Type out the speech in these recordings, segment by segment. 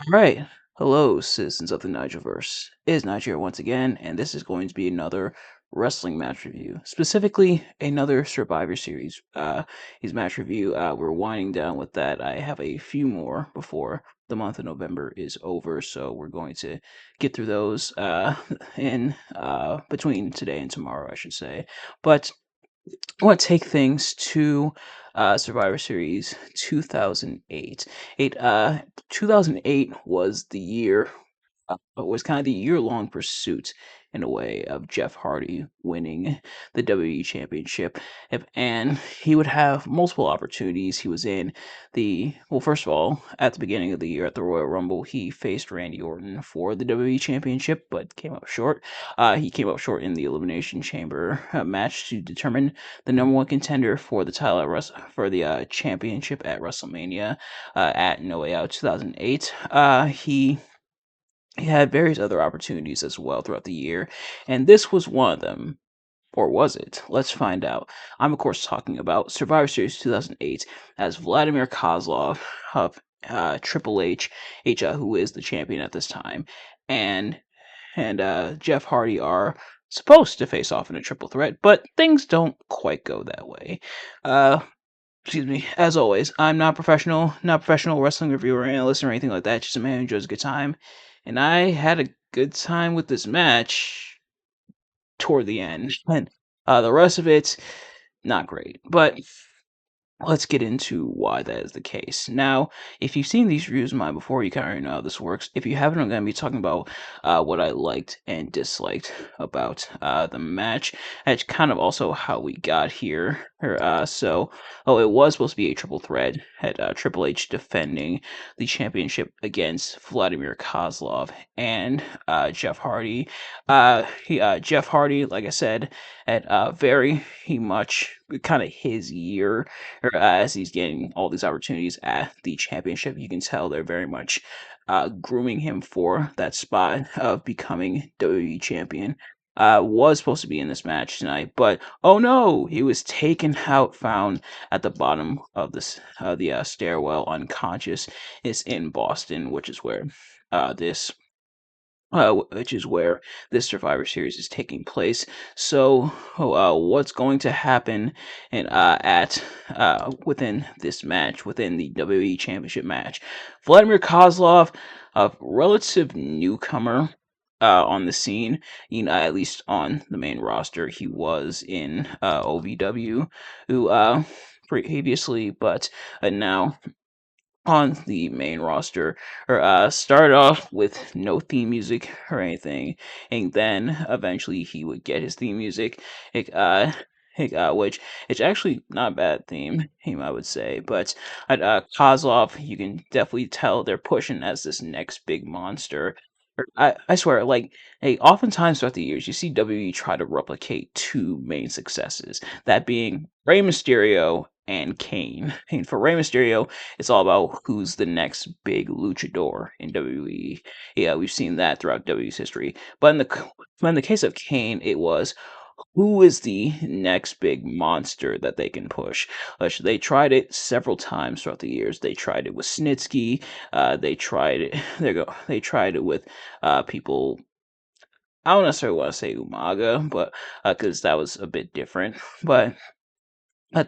Right. Hello, citizens of the Nigelverse. It is Nigel here once again, and this is going to be another wrestling match review. Specifically, another Survivor Series his match review. We're winding down with that. I have a few more before the month of November is over, so we're going to get through those in between today and tomorrow, I should say. But I want to take things to Survivor Series 2008. 2008 was the year was kind of the year-long pursuit in a way of Jeff Hardy winning the WWE Championship. And he would have multiple opportunities. He was in first of all, at the beginning of the year at the Royal Rumble, he faced Randy Orton for the WWE Championship, but came up short. He came up short in the Elimination Chamber match to determine the number one contender for the title for the championship at WrestleMania at No Way Out 2008. He had various other opportunities as well throughout the year, and this was one of them. Or was it? Let's find out. I'm, of course, talking about Survivor Series 2008 as Vladimir Kozlov of Triple H, who is the champion at this time, and Jeff Hardy are supposed to face off in a triple threat, but things don't quite go that way. Uh, Excuse me. As always, I'm not professional wrestling reviewer, analyst, or anything like that. Just a man who enjoys a good time, and I had a good time with this match toward the end, and the rest of it not great. But let's get into why that is the case. Now, if you've seen these reviews of mine before, you kind of already know how this works. If you haven't, I'm going to be talking about what I liked and disliked about the match. That's kind of also how we got here. It was supposed to be a triple threat. Had Triple H defending the championship against Vladimir Kozlov and Jeff Hardy. Jeff Hardy, like I said, had very much kind of his year as he's getting all these opportunities at the championship. You can tell they're very much grooming him for that spot of becoming WWE champion. Was supposed to be in this match tonight, but oh no, he was taken out, found at the bottom of the stairwell, unconscious. It's in Boston, which is where this Survivor Series is taking place. So, what's going to happen in at within this match, within the WWE Championship match? Vladimir Kozlov, a relative newcomer on the scene, at least on the main roster, he was in OVW, who previously, but now on the main roster or started off with no theme music or anything, and then eventually he would get his theme music, it, uh, which it's actually not a bad theme I would say, but Kozlov, you can definitely tell they're pushing as this next big monster. I swear, like, hey, oftentimes throughout the years, you see WWE try to replicate two main successes, that being Rey Mysterio and Kane. And for Rey Mysterio, it's all about who's the next big luchador in WWE. Yeah, we've seen that throughout WWE's history. But in the case of Kane, it was who is the next big monster that they can push. They tried it several times throughout the years. They tried it with Snitsky. They tried it. They tried it with people. I don't necessarily want to say Umaga, but because that was a bit different. But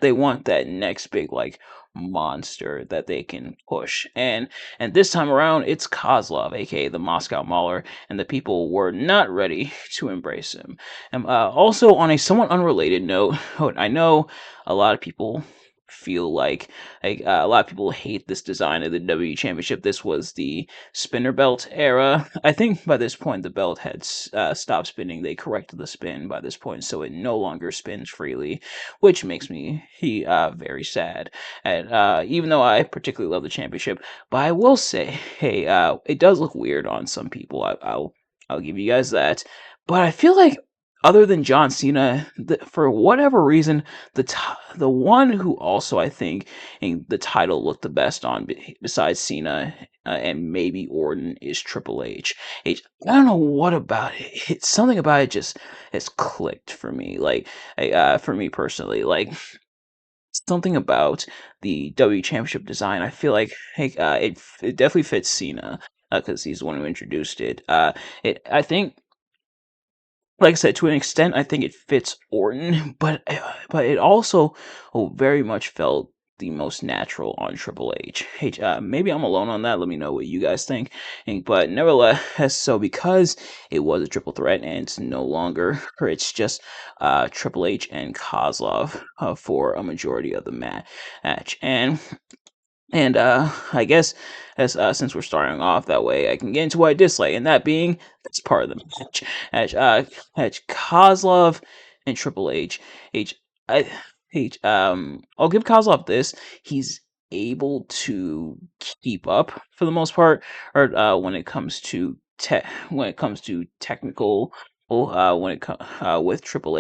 they want that next big like monster that they can push. And this time around it's Kozlov, aka the Moscow Mauler, and the people were not ready to embrace him. And also on a somewhat unrelated note, I know a lot of people feel like a lot of people hate this design of the WWE Championship. This was the spinner belt era. I think by this point the belt had stopped spinning. They corrected the spin by this point, so it no longer spins freely, which makes me very sad. And even though I particularly love the championship, but I will say, hey, it does look weird on some people. I'll give you guys that. But I feel like other than John Cena, for whatever reason, the one who also I think the title looked the best on, besides Cena and maybe Orton, is Triple H. I don't know what about it. It's something about it just has clicked for me. Like, for me personally, like something about the W Championship design. I feel like, hey, it definitely fits Cena. because he's the one who introduced it. I think, like I said, to an extent, I think it fits Orton, but it also very much felt the most natural on Triple H. Maybe I'm alone on that. Let me know what you guys think. But nevertheless, so because it was a triple threat and it's no longer, or it's just Triple H and Kozlov for a majority of the match, and I guess as since we're starting off that way, I can get into what I dislike, and that being that's part of the match. Kozlov and Triple H. H I I'll give Kozlov this. He's able to keep up for the most part, or when it comes to technical. When it comes with Triple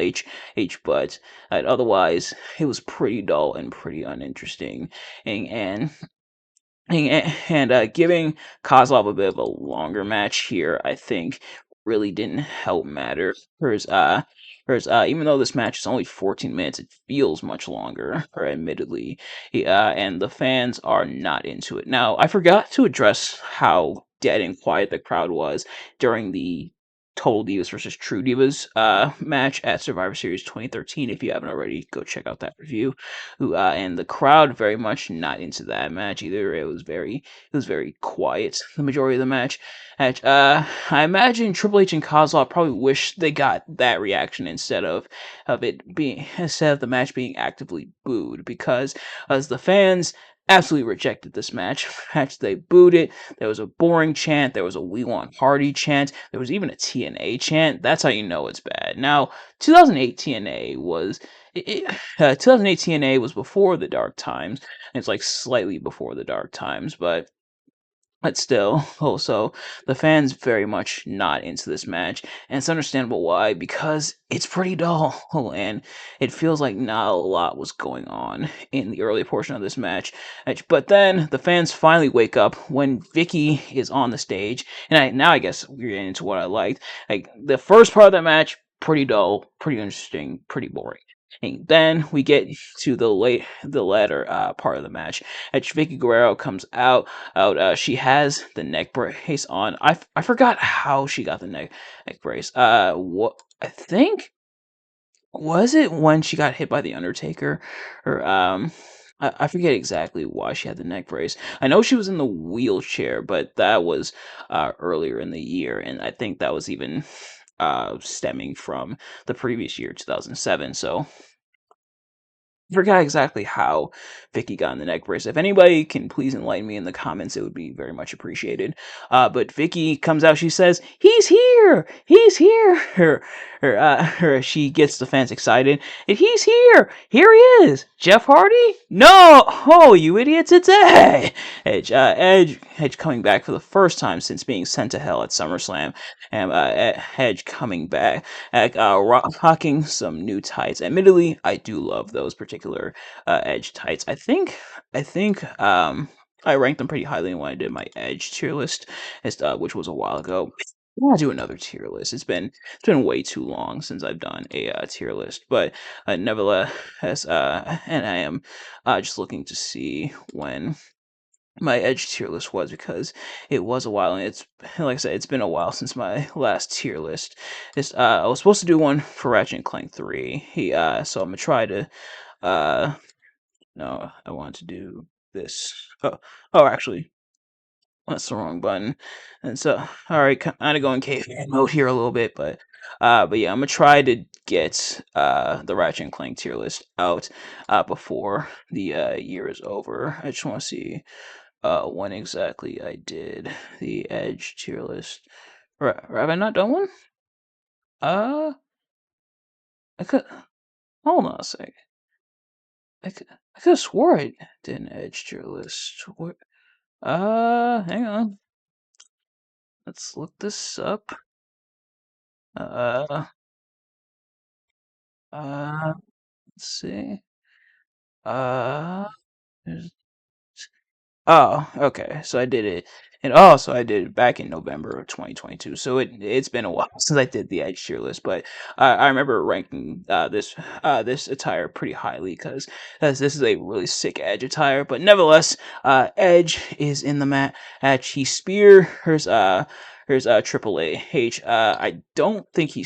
but otherwise it was pretty dull and pretty uninteresting, and and giving Kozlov a bit of a longer match here, I think, really didn't help matter. Even though this match is only 14 minutes, it feels much longer, or admittedly, and the fans are not into it. Now, I forgot to address how dead and quiet the crowd was during the Total Divas versus True Divas match at Survivor Series 2013. If you haven't already, go check out that review. And the crowd very much not into that match either. It was very quiet the majority of the match. I imagine Triple H and Kozlov probably wish they got that reaction instead of the match being actively booed, because as the fans absolutely rejected this match. They booed it. There was a boring chant. There was a "We Want Hardy" chant. There was even a TNA chant. That's how you know it's bad. Now, 2008 TNA was 2008 TNA was before the dark times. And it's like slightly before the dark times, but still, also, the fans very much not into this match, and it's understandable why, because it's pretty dull, and it feels like not a lot was going on in the early portion of this match. But then the fans finally wake up when Vicky is on the stage, and now I guess we're getting into what I liked. Like the first part of that match, pretty dull, pretty interesting, pretty boring. And then we get to the latter part of the match. Vicky Guerrero comes out. She has the neck brace on. I forgot how she got the neck brace. What I think was it when she got hit by the Undertaker, or I forget exactly why she had the neck brace. I know she was in the wheelchair, but that was earlier in the year, and I think that was even stemming from the previous year, 2007. So forgot exactly how Vicky got in the neck brace. If anybody can please enlighten me in the comments, it would be very much appreciated. But Vicky comes out. She says, "He's here! He's here!" She gets the fans excited. And he's here! Here he is! Jeff Hardy? No! Oh, you idiots! It's Edge coming back for the first time since being sent to hell at SummerSlam, and Edge coming back, rocking some new tights. Admittedly, I do love those particular Edge tights. I think I ranked them pretty highly when I did my Edge tier list, which was a while ago. I want to do another tier list. It's been way too long since I've done a tier list, but nevertheless, and I am just looking to see when my Edge tier list was, because it was a while, and it's like I said, it's been a while since my last tier list. I was supposed to do one for Ratchet and Clank 3. So I'm gonna try to no, I want to do this. Actually, that's the wrong button. And so, all right, kind of going caveman mode here a little bit, but yeah, I'm gonna try to get the Ratchet and Clank tier list out before the year is over. I just want to see when exactly I did the Edge tier list. Have I not done one? Uh, I could hold on a sec. I could have swore I did an Edge tier list. Hang on. Let's look this up. Uh, let's see. Uh, there's- oh, okay. So I did it And also, I did it back in November of 2022, so it's been a while since I did the Edge tier list. But I remember ranking this attire pretty highly because this is a really sick Edge attire. But nevertheless, Edge is in the match. He spears Triple H. I don't think he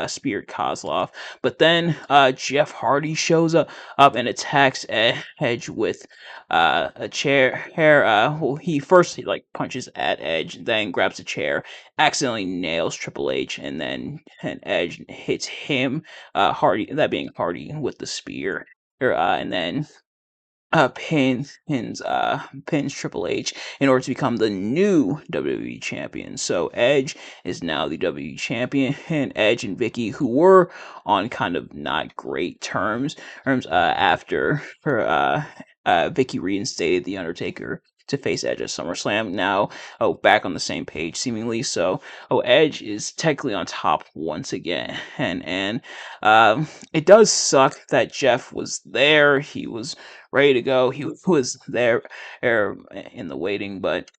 speared Kozlov, but then Jeff Hardy shows up and attacks Edge with a chair. Well, he like punches at Edge, then grabs a chair, accidentally nails Triple H, and Edge hits him. Hardy, that being Hardy, with the spear. And then pins Triple H in order to become the new WWE champion. So Edge is now the WWE champion, and Edge and Vicky, who were on kind of not great terms after Vicky reinstated the Undertaker to face Edge at SummerSlam. Now, back on the same page seemingly. So, Edge is technically on top once again, and it does suck that Jeff was there. He was ready to go. He was there in the waiting, but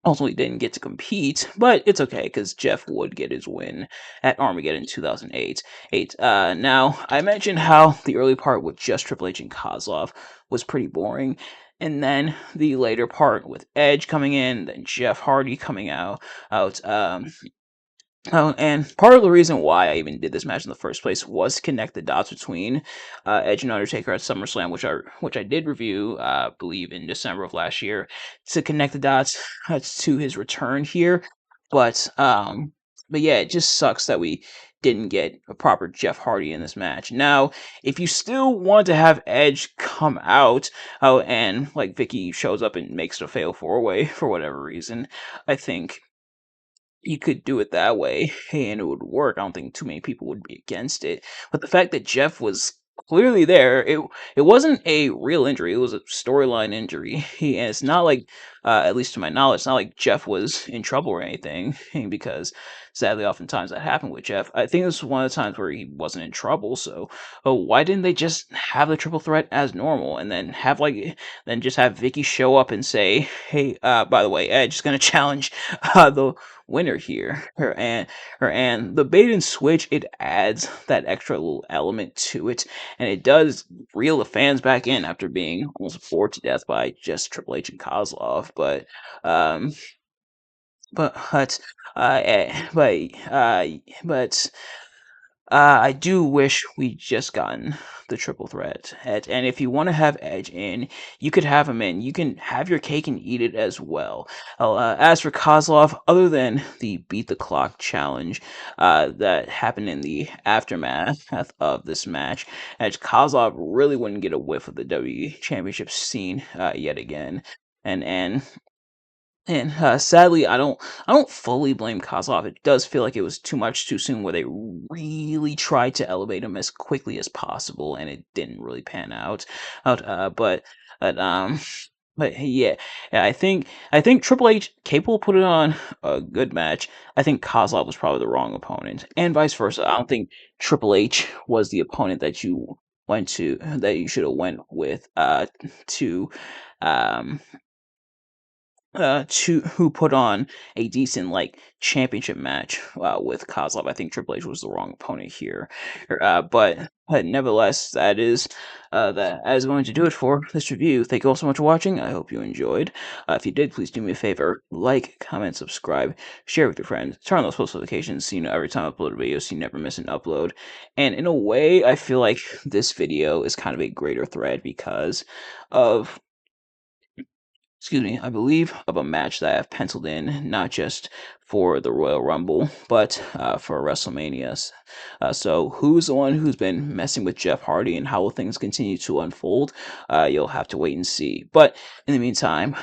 ultimately didn't get to compete. But it's okay because Jeff would get his win at Armageddon 2008. Now, I mentioned how the early part with just Triple H and Kozlov was pretty boring. And then the later part with Edge coming in, then Jeff Hardy coming out. And part of the reason why I even did this match in the first place was to connect the dots between Edge and Undertaker at SummerSlam, which I did review, believe in December of last year, to connect the dots to his return here. But yeah, it just sucks that we didn't get a proper Jeff Hardy in this match. Now, if you still want to have Edge come out, and like Vicky shows up and makes it a fatal 4-way for whatever reason, I think you could do it that way and it would work. I don't think too many people would be against it. But the fact that Jeff was clearly there, it wasn't a real injury. It was a storyline injury. And it's not like, at least to my knowledge, it's not like Jeff was in trouble or anything. Because sadly, oftentimes that happened with Jeff. I think this was one of the times where he wasn't in trouble. So, why didn't they just have the triple threat as normal and then just have Vicky show up and say, "Hey, by the way, Edge is gonna challenge the winner here." And the bait and switch, it adds that extra little element to it, and it does reel the fans back in after being almost bored to death by just Triple H and Kozlov. Um but but I do wish we just gotten the triple threat. And if you want to have Edge in, you could have him in. You can have your cake and eat it as well. As for Kozlov, other than the beat the clock challenge that happened in the aftermath of this match, Edge Kozlov really wouldn't get a whiff of the WWE Championship scene yet again. And sadly, I don't fully blame Kozlov. It does feel like it was too much too soon, where they really tried to elevate him as quickly as possible, and it didn't really pan out. Out, but but yeah, I think Triple H capable of putting on a good match. I think Kozlov was probably the wrong opponent, and vice versa. I don't think Triple H was the opponent that you should have went with to um who put on a decent like championship match with Kozlov. I think Triple H was the wrong opponent here, but nevertheless, that is going to do it for this review. Thank you all so much for watching. I hope you enjoyed. If you did, please do me a favor: like, comment, subscribe, share with your friends, turn on those post notifications so you know every time I upload a video, so you never miss an upload. And in a way, I feel like this video is kind of a greater thread because of, I believe, of a match that I've penciled in, not just for the Royal Rumble, but for WrestleManias. So, who's the one who's been messing with Jeff Hardy, and how will things continue to unfold? You'll have to wait and see. But in the meantime,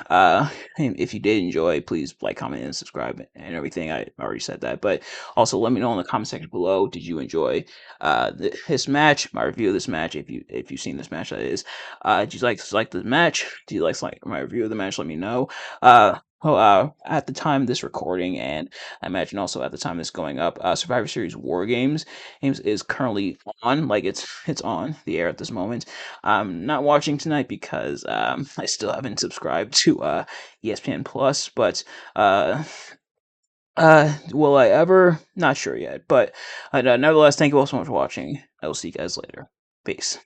if you did enjoy, please like, comment, and subscribe, and everything. I already said that. But also, let me know in the comment section below: did you enjoy this match, my review of this match? If you've seen this match, that is. Do you like the match? Do you like my review of the match? Let me know. Well, at the time of this recording, and I imagine also at the time this going up, Survivor Series War Games is currently on. Like it's on the air at this moment. I'm not watching tonight because I still haven't subscribed to ESPN Plus. But will I ever? Not sure yet. But nevertheless, thank you all so much for watching. I will see you guys later. Peace.